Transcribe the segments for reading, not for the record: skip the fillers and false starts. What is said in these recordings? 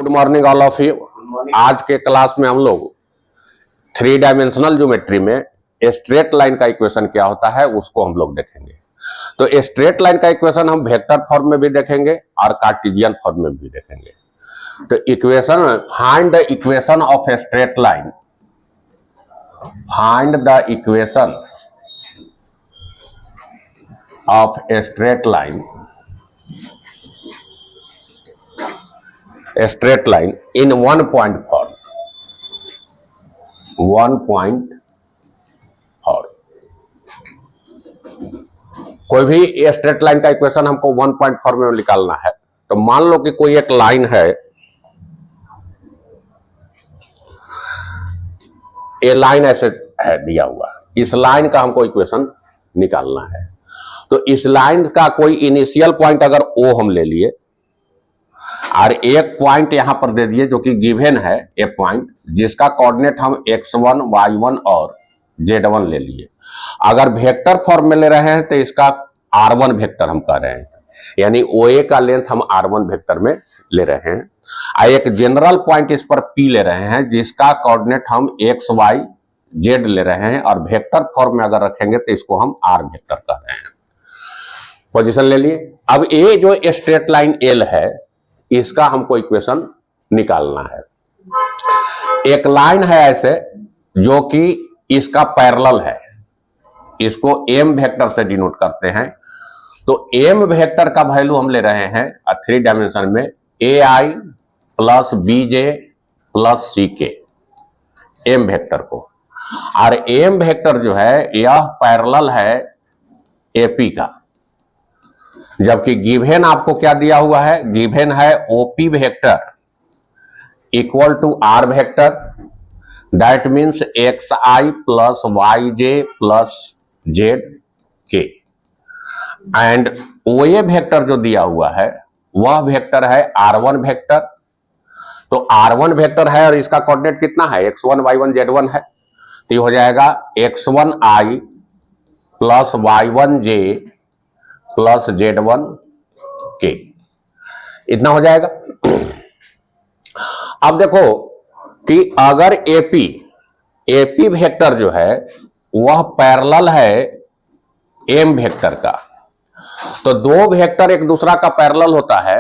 Good morning all of you. आज के class में हम लोग 3 डायमेंशनल ज्योमेट्री में स्ट्रेट लाइन का इक्वेशन क्या होता है उसको हम लोग देखेंगे। तो स्ट्रेट लाइन का इक्वेशन हम वेक्टर फॉर्म में भी देखेंगे और कार्टेशियन फॉर्म में भी देखेंगे। तो equation, find the equation of a straight line, find the equation of a straight line, a straight line in 1 point form, 1 point form। कोई भी स्ट्रेट लाइन का इक्वेशन हमको 1 पॉइंट फॉर्म में निकालना है। तो मान लो कि कोई एक लाइन है, ये लाइन ऐसे है दिया हुआ, इस लाइन का हमको इक्वेशन निकालना है। तो इस लाइन का कोई इनिशियल पॉइंट अगर ओ हम ले लिए और एक पॉइंट यहां पर दे दिए जो कि गिवन है, ए पॉइंट जिसका कोऑर्डिनेट हम x1, y1 और z1 ले लिए। अगर वेक्टर फॉर्म में ले रहे हैं तो इसका r1 वेक्टर हम कह रहे हैं, यानी OA का लेंथ हम r1 वेक्टर में ले रहे हैं। और एक जनरल पॉइंट इस पर P ले रहे हैं जिसका कोऑर्डिनेट हम x, y, z ले रहे हैं और वेक्टर फॉर्म में अगर रखेंगे तो इसको हम r वेक्टर कह रहे हैं। पोजीशन ले लिए। अब ये जो स्ट्रेट लाइन L है इसका हमको इक्वेशन निकालना है। एक लाइन है ऐसे जो कि इसका पैरेलल है, इसको m वेक्टर से डिनोट करते हैं। तो m वेक्टर का वैल्यू हम ले रहे हैं 3 डायमेंशन में ai plus bj plus ck, m vector को। और m वेक्टर जो है यह पैरेलल है ap का, जबकि गिवन आपको क्या दिया हुआ है, गिवन है OP vector equal to R vector, that means X I plus Y J plus Z K. And OA vector जो दिया हुआ है वह वेक्टर है R1 वेक्टर। तो R1 वेक्टर है और इसका कोऑर्डिनेट कितना है, x1, y1, z1 है। तो ये हो जाएगा x1 i plus y1 j plus z1 k, इतना हो जाएगा। अब देखो कि अगर एपी वेक्टर जो है वह पैरेलल है m वेक्टर का, तो दो वेक्टर एक दूसरा का पैरेलल होता है।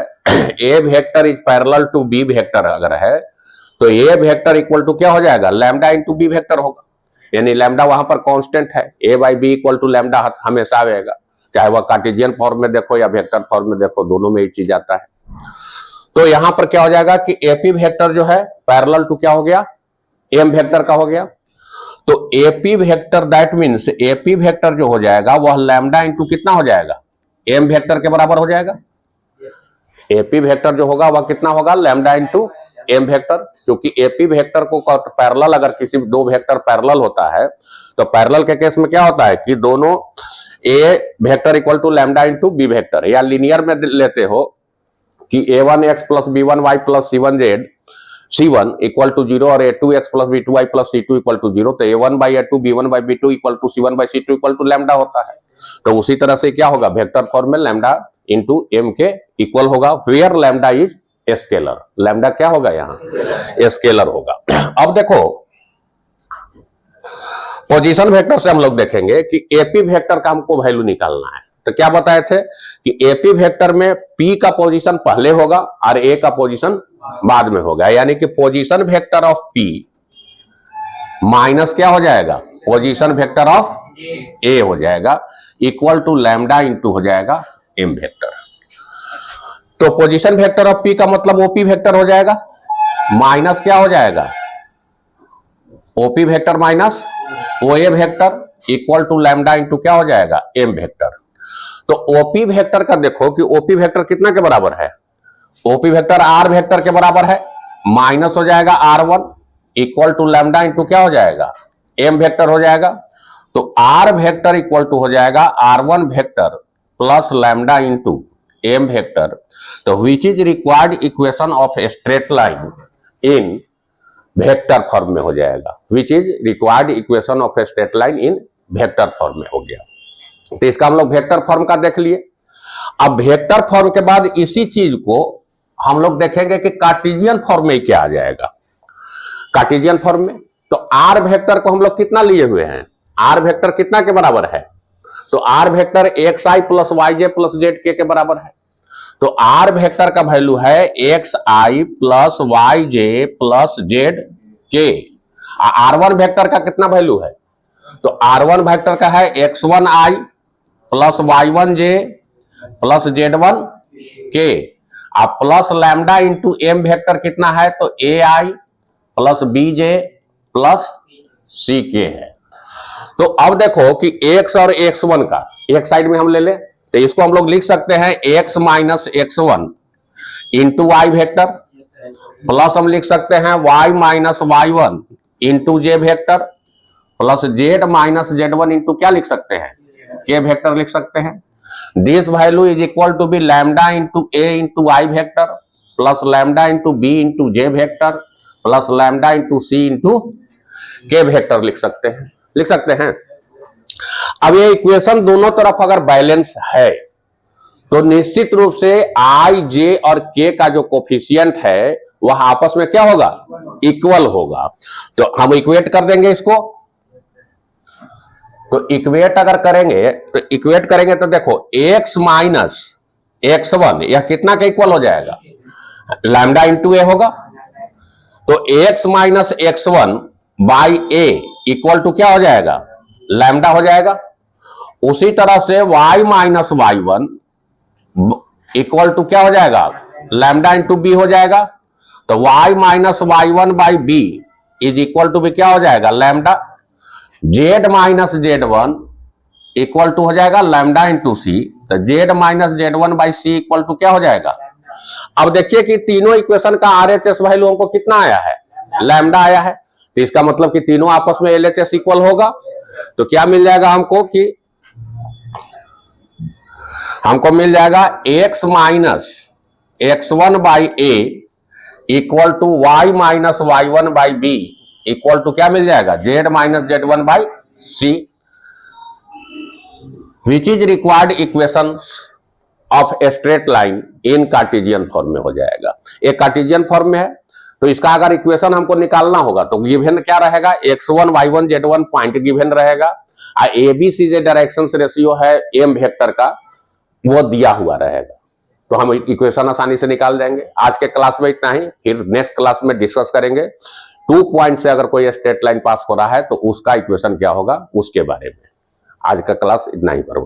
A vector is parallel to b vector अगर है तो ए वेक्टर इक्वल टू क्या हो जाएगा, लैम्डा इंटू बी वेक्टर होगा। यानी लैम्डा वहां पर कांस्टेंट है, a by B equal to lambda हमेशा आएगा, चाहे वह कार्टेशियन फॉर्म में देखो या वेक्टर फॉर्म में देखो, दोनों में एक चीज आता है। तो यहां पर क्या हो जाएगा कि एपी वेक्टर जो है पैरेलल टू क्या हो गया, एम वेक्टर का हो गया। तो AP vector that means AP vector जो हो जाएगा वह लैम्डा इंटू कितना हो जाएगा, एम वेक्टर के बराबर हो जाएगा। एपी वेक्टर जो होगा वह कितना होगा, लैम्डा इंटू एम वेक्टर। क्योंकि एपी वेक्टर को पैरेलल, अगर किसी दो वेक्टर पैरेलल होता है तो पैरेलल के केस में क्या होता है कि दोनों a vector equal to lambda into b vector, या लिनियर में लेते हो कि a1x plus b1y plus c1 equal to 0 और a2x plus b2y plus c2 equal to 0। तो a1 by a2 b1 by b2 equal to c1 by c2 equal to lambda होता है। तो उसी तरह से क्या होगा, वेक्टर फॉर्म में लैम्डा इंटू एम के इक्वल होगा, where lambda is scalar. Lambda क्या होगा, यहां स्केलर होगा। अब देखो पोजीशन वेक्टर से हम लोग देखेंगे कि एपी वेक्टर का हमको वैल्यू निकालना है। तो क्या बताए थे कि एपी वेक्टर में पी का पोजीशन पहले होगा और ए का पोजीशन बाद में होगा, यानी कि position vector of P minus क्या हो जाएगा, पोजीशन वेक्टर ऑफ ए हो जाएगा, इक्वल टू लैम्डा इंटू हो जाएगा एम वेक्टर। तो पोजीशन वेक्टर ऑफ पी का मतलब ओपी वेक्टर हो जाएगा, माइनस क्या हो जाएगा, OP vector minus OA vector equal to lambda into क्या हो जाएगा, एम वेक्टर। तो ओपी वेक्टर का देखो कि ओपी वेक्टर कितना के बराबर है, ओपी वेक्टर आर वेक्टर के बराबर है, माइनस हो जाएगा R1 equal to lambda into क्या हो जाएगा, एम वेक्टर हो जाएगा। तो आर वेक्टर इक्वल टू हो जाएगा R1 vector plus lambda into M vector. तो which is required equation of a straight line in vector form में हो जाएगा, which is required equation of a straight line in vector form में हो गया। तो इसका हम लोग वेक्टर फॉर्म का देख लिए। अब वेक्टर फॉर्म के बाद इसी चीज को हम लोग देखेंगे कि कार्टेशियन फॉर्म में क्या आ जाएगा। कार्टेशियन फॉर्म में तो आर वेक्टर को हम लोग कितना लिए हुए हैं, आर वेक्टर कितना के बराबर है, तो R vector X I plus Y J plus Z के बराबर है। तो आर वेक्टर का वैल्यू है X I plus Y J plus Z K. R one vector का कितना वैल्यू है, तो आर वन वेक्टर का है X one I plus Y one J plus Z one K, आप plus lambda into M vector कितना है, तो A I plus B J plus C K है। तो अब देखो कि x और x1 का एक साइड में हम ले लें, तो इसको हम लोग लिख सकते हैं x minus x1 into i vector, plus हम लिख सकते हैं y minus y1 into j vector, plus z minus z1 into क्या लिख सकते हैं, k वेक्टर लिख सकते हैं। This value is equal to b lambda into a into i vector plus lambda into b into j vector plus lambda into c into k vector लिख सकते हैं। अब ये इक्वेशन दोनों तरफ अगर बैलेंस है तो निश्चित रूप से आई जे और के का जो कोफिशिएंट है वह आपस में क्या होगा, इक्वल होगा। तो हम इक्वेट कर देंगे इसको, तो इक्वेट अगर करेंगे तो देखो x माइनस x1 यह कितना का इक्वल हो जाएगा, लैम्डा इंटू ए होगा। तो x minus x1 by A equal to क्या हो जाएगा, लैम्डा हो जाएगा। उसी तरह से y minus y1 equal to क्या हो जाएगा, लैम्डा इंटू बी हो जाएगा। तो y minus y1 by B is equal to भी क्या हो जाएगा, lambda. z minus z1 equal to हो जाएगा लैम्डा इंटू सी, तो z minus z1 by C equal to क्या हो जाएगा। अब देखिए कि तीनों इक्वेशन का आरएचएस वैल्यू हमको कितना आया है, लैम्डा आया है। तो इसका मतलब कि तीनों आपस में एलएचएस इक्वल होगा। तो क्या मिल जाएगा हमको कि हमको मिल जाएगा x minus x1 by A equal to y minus y1 by B equal to क्या मिल जाएगा, z minus z1 by C, which is required equation of a straight line in cartesian form में हो जाएगा। एक कार्टेशियन फॉर्म में है तो इसका अगर इक्वेशन हमको निकालना होगा तो गिवन क्या रहेगा, x1 y1 z1 point given रहेगा, A B C J direction ratio है एम वेक्टर का वो दिया हुआ रहेगा। तो हम इक्वेशन आसानी से निकाल देंगे। आज के क्लास में इतना ही, फिर नेक्स्ट क्लास में डिस्कस करेंगे 2 पॉइंट से अगर कोई स्ट्रेट लाइन पास हो रहा है तो उसका इक्वेशन क्या होगा उसके बारे में। आज का क्लास इतना ही पर